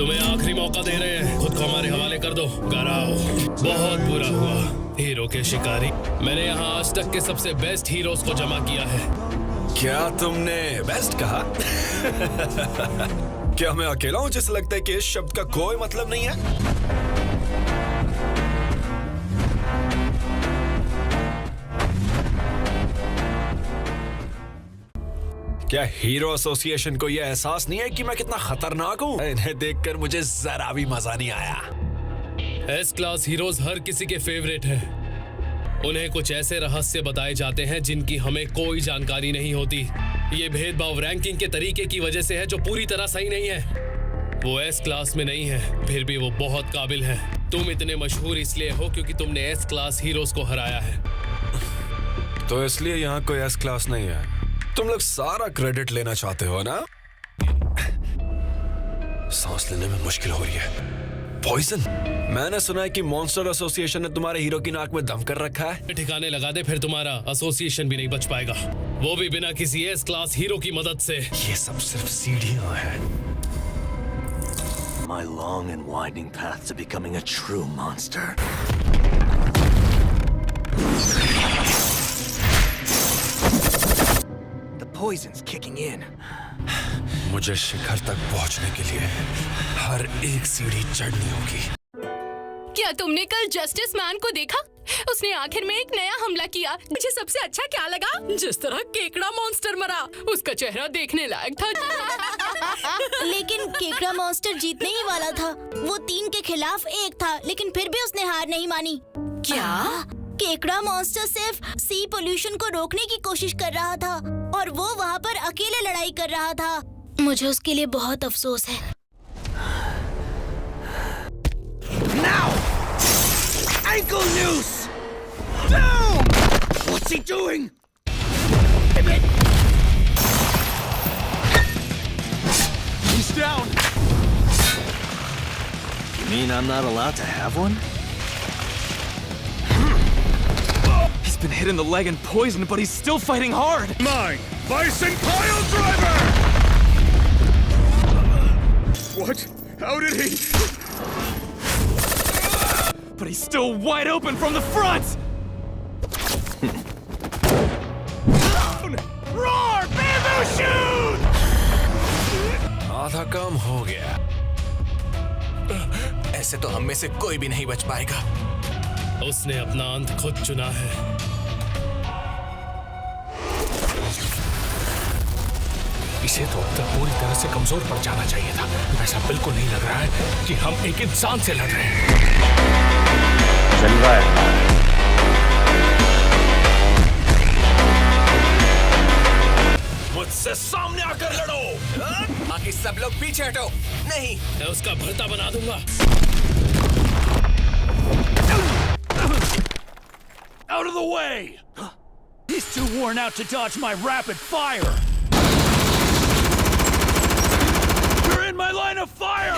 तुम्हें आखिरी मौका दे रहे हैं, खुद को हमारे हवाले कर दो। कराओ। बहुत बुरा हुआ हीरो के शिकारी। मैंने यहाँ आज तक के सबसे बेस्ट हीरोज को जमा किया है। क्या तुमने बेस्ट कहा? क्या मैं अकेला हूँ जिसे लगता है कि इस शब्द का कोई मतलब नहीं है? क्या हीरो एसोसिएशन को यह एहसास नहीं है कि मैं कितना खतरनाक हूँ? इन्हें देखकर मुझे जरा भी मजा नहीं आया। एस क्लास हीरोज हर किसी के फेवरेट हैं। उन्हें कुछ ऐसे रहस्य बताए जाते हैं जिनकी हमें कोई जानकारी नहीं होती। ये भेदभाव रैंकिंग के तरीके की वजह से है जो पूरी तरह सही नहीं है। वो एस क्लास में नहीं है, फिर भी वो बहुत काबिल है। तुम इतने मशहूर इसलिए हो क्योंकि तुमने एस क्लास हीरोज को हराया है। तो इसलिए यहाँ कोई एस क्लास नहीं है। तुम लोग सारा क्रेडिट लेना चाहते हो ना? सांस लेने में मुश्किल हो रही है। पॉइजन, मैंने सुना है कि मॉन्स्टर एसोसिएशन ने तुम्हारे हीरो की नाक में दम कर रखा है। ठिकाने लगा दे, फिर तुम्हारा एसोसिएशन भी नहीं बच पाएगा, वो भी बिना किसी एस क्लास हीरो की मदद से। ये सब सिर्फ सीढ़ियां हैं। My long and winding path to becoming a true monster. Poison's kicking in. मुझे शिखर तक पहुंचने के लिए हर एक सीढ़ी चढ़नी होगी। क्या तुमने कल जस्टिस मैन को देखा? उसने आखिर में एक नया हमला किया। मुझे सबसे अच्छा क्या लगा? जिस तरह केकड़ा मॉन्स्टर मरा, उसका चेहरा देखने लायक था। लेकिन केकड़ा मॉन्स्टर जीतने ही वाला था। वो 3 के खिलाफ 1 था, लेकिन फिर भी उसने हार नहीं मानी। क्या? केकड़ा मॉन्स्टर सिर्फ सी पोल्यूशन को रोकने की कोशिश कर रहा था और वो वहाँ पर अकेले लड़ाई कर रहा था। मुझे उसके लिए बहुत अफसोस है। Now! Ankle noose! Down! What's he doing? He's down! You mean I'm not allowed to have one? He's been hit in the leg and poisoned, but he's still fighting hard! Mine! Bison Pile Driver! What? How did he? But he's still wide open from the front! Roar! Bamboo shoot! आधा काम हो गया। ऐसे तो हम में से कोई भी नहीं बच पाएगा। उसने अपना अंत खुद चुना है। इसे तो अब तक पूरी तरह से कमजोर पड़ जाना चाहिए था। ऐसा बिल्कुल नहीं लग रहा है कि हम एक इंसान से लड़ रहे हैं। मुझसे सामने आकर लड़ो। बाकी सब लोग पीछे हटो। नहीं, मैं उसका भरता बना दूंगा। Out of the way! He's too worn out to dodge my rapid fire. You're in my line of fire!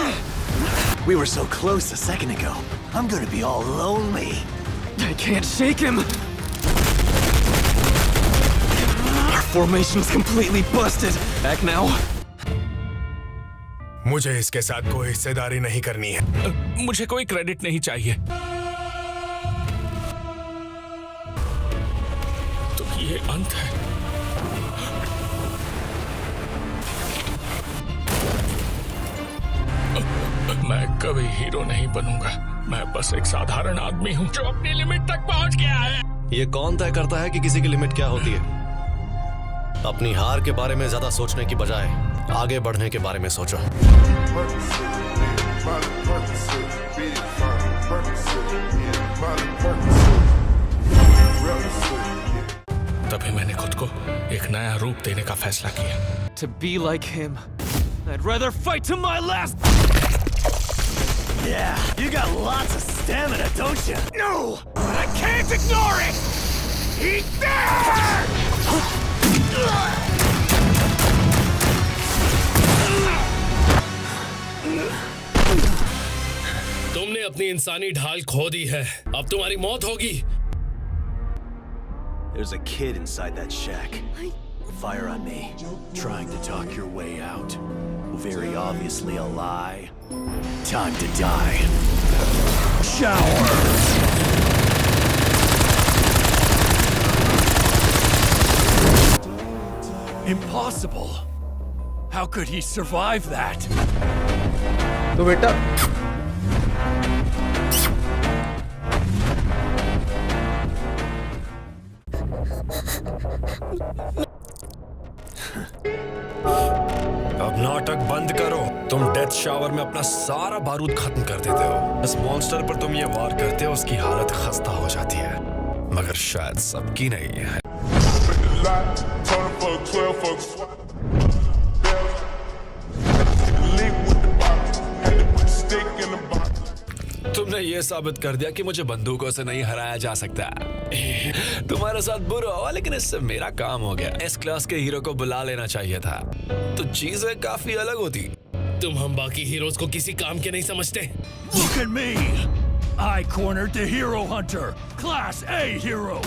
we were so close a second ago. I'm gonna be all lonely. I can't shake him! Our formation's completely busted. Back now. मुझे इसके साथ कोई हिस्सेदारी नहीं करनी है। मुझे कोई क्रेडिट नहीं चाहिए। तो ये अंत है। मैं कभी हीरो नहीं बनूंगा। मैं बस एक साधारण आदमी हूँ जो अपनी लिमिट तक पहुँच गया है। ये कौन तय करता है कि किसी की लिमिट क्या होती है? अपनी हार के बारे में ज्यादा सोचने की बजाय आगे बढ़ने के बारे में सोचो। तभी मैंने खुद को एक नया रूप देने का फैसला किया। To be like him, I'd rather fight to my last. Yeah, you got lots of stamina, don't you? No, but I can't ignore it. Eat that! तुमने अपनी इंसानी ढाल खो दी है। अब तुम्हारी मौत होगी। There's a kid inside that shack. Fire on me, trying to talk your way out. Very obviously a lie. Time to die. Shower! Impossible! How could he survive that? तो बेटा अब नाटक बंद करो। तुम डेथ शावर में अपना सारा बारूद खत्म कर देते हो। इस मॉन्स्टर पर तुम ये वार करते हो, उसकी हालत खस्ता हो जाती है, मगर शायद सबकी नहीं है। तुमने ये साबित कर दिया कि मुझे बंदूकों से नहीं हराया जा सकता। तुम्हारे साथ बुरा हुआ, लेकिन इससे मेरा काम हो गया। इस क्लास के हीरो को बुला लेना चाहिए था, तो चीजें काफी अलग होती। तुम हम बाकी हीरोज को किसी काम के नहीं समझते। Look at me! I cornered the hero hunter, Class A hero,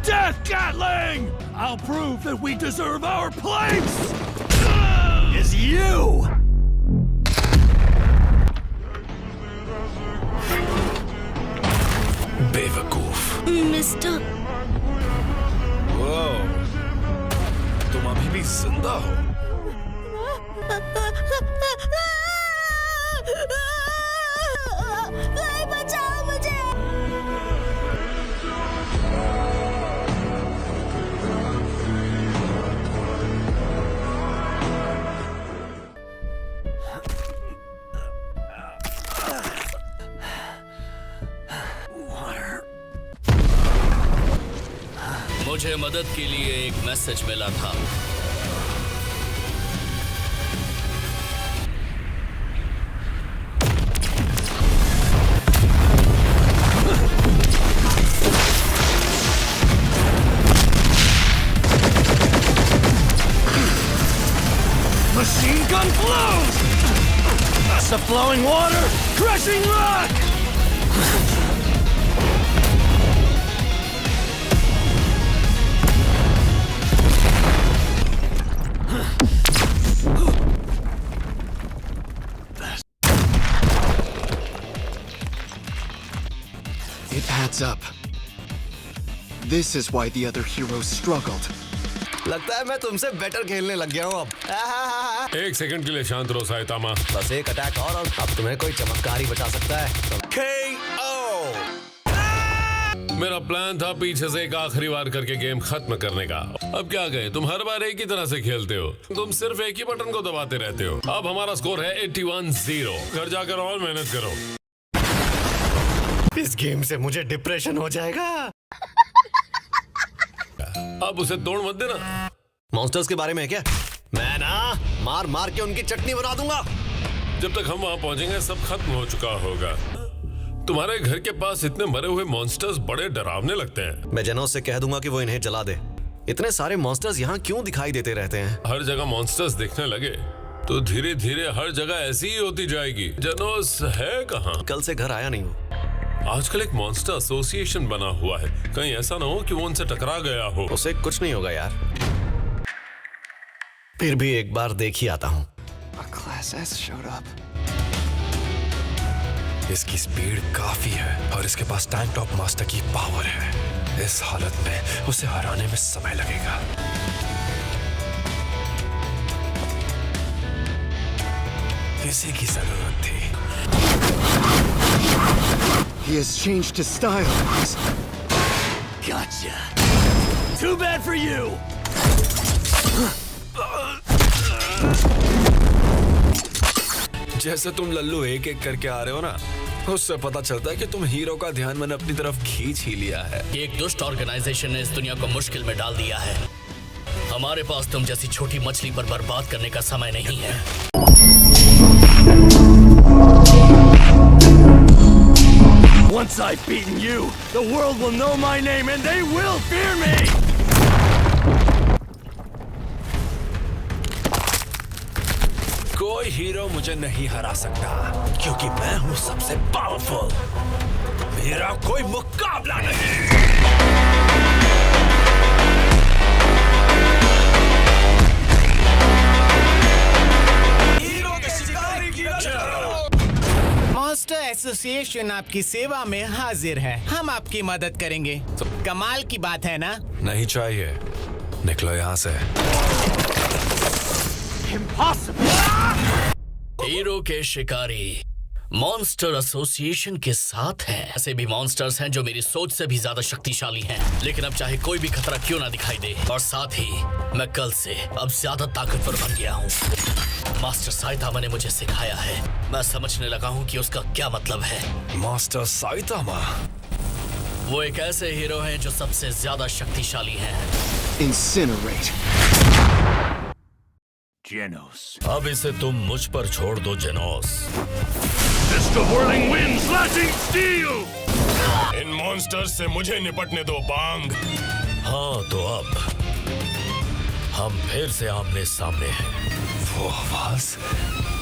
Death Gatling! I'll prove that we deserve our place! Is you! बेवकूफ। मिस्टर वो, तुम अभी भी जिंदा हो। बचाओ मुझे। मुझे मदद के लिए एक मैसेज मिला था। Machine gun blows! That's the flowing water, crushing rock! It adds up. This is why the other heroes struggled. लगता है मैं तुमसे बेटर खेलने लग गया हूँ अब। एक सेकंड के लिए शांत रहो साइतामा। बस एक अटैक और अब तुम्हें कोई चमत्कार ही बचा सकता है। KO! मेरा प्लान था पीछे से एक आखिरी बार करके गेम खत्म करने का। अब क्या कहें, तुम हर बार एक ही तरह से खेलते हो। तुम सिर्फ एक ही बटन को दबाते रहते हो। अब हमारा स्कोर है 81-0। घर जाकर और मेहनत करो। इस गेम से मुझे डिप्रेशन हो जाएगा। अब उसे तोड़ मत देना। मॉन्स्टर्स के बारे में है क्या? मैं ना मार मार के उनकी चटनी बना दूंगा। जब तक हम वहां पहुंचेंगे सब खत्म हो चुका होगा। तुम्हारे घर के पास इतने मरे हुए मॉन्स्टर्स बड़े डरावने लगते हैं। मैं जनोस से कह दूंगा कि वो इन्हें जला दे। इतने सारे मॉन्स्टर्स यहाँ क्यों दिखाई देते रहते हैं? हर जगह मॉन्स्टर्स दिखने लगे तो धीरे धीरे हर जगह ऐसी ही होती जाएगी। जनोस है कहाँ? कल से घर आया नहीं हूँ। आजकल एक मॉन्स्टर एसोसिएशन बना हुआ है, कहीं ऐसा ना हो कि वो उनसे टकरा गया हो। उसे कुछ नहीं होगा यार। फिर भी एक बार देख ही आता हूँ। A Class S showed up. इसकी स्पीड काफी है और इसके पास टैंक टॉप मास्टर की पावर है। इस हालत में उसे हराने में समय लगेगा। इसी की जरूरत थी। He has changed his style. Gotcha. Too bad for you. जैसे तुम लल्लू एक एक करके आ रहे हो ना, उससे पता चलता है कि तुम हीरो का ध्यान मैंने अपनी तरफ खींच ही लिया है। एक दुष्ट ऑर्गेनाइजेशन ने इस दुनिया को मुश्किल में डाल दिया है। हमारे पास तुम जैसी छोटी मछली पर बर्बाद करने का समय नहीं है। Once I've beaten you, the world will know my name and they will fear me! कोई हीरो मुझे नहीं हरा सकता क्योंकि मैं हूं सबसे पावरफुल। मेरा कोई मुकाबला नहीं। हीरो एसोसिएशन आपकी सेवा में हाजिर है। हम आपकी मदद करेंगे। कमाल की बात है ना? नहीं चाहिए, निकलो यहाँ से। हीरो के शिकारी मॉन्स्टर एसोसिएशन के साथ हैं। ऐसे भी मॉन्स्टर्स हैं जो मेरी सोच से भी ज्यादा शक्तिशाली हैं, लेकिन अब चाहे कोई भी खतरा क्यों ना दिखाई दे, और साथ ही मैं कल से अब ज्यादा ताकतवर बन गया हूँ। मास्टर साइतामा ने मुझे सिखाया है, मैं समझने लगा हूँ कि उसका क्या मतलब है। Master Saitama? वो एक ऐसे हीरो हैं जो सबसे ज्यादा शक्तिशाली हैं। Incinerate. Genos. अब इसे तुम मुझ पर छोड़ दो जेनोस। Fist of whirling wind, slashing steel! In monsters से मुझे निपटने दो बांग। हाँ तो अब हम फिर से आमने सामने हैं। वो आवाज,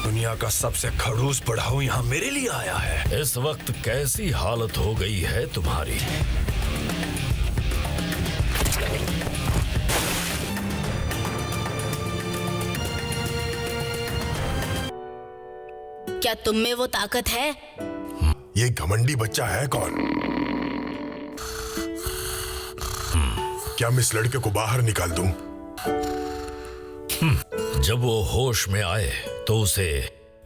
दुनिया का सबसे खड़ूस पढ़ाऊ यहाँ मेरे लिए आया है। इस वक्त कैसी हालत हो गई है तुम्हारी? क्या तुम में वो ताकत है? ये घमंडी बच्चा है कौन? क्या मैं इस लड़के को बाहर निकाल दूं? जब वो होश में आए तो उसे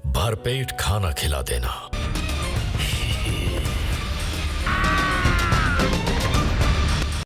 भरपेट खाना खिला देना।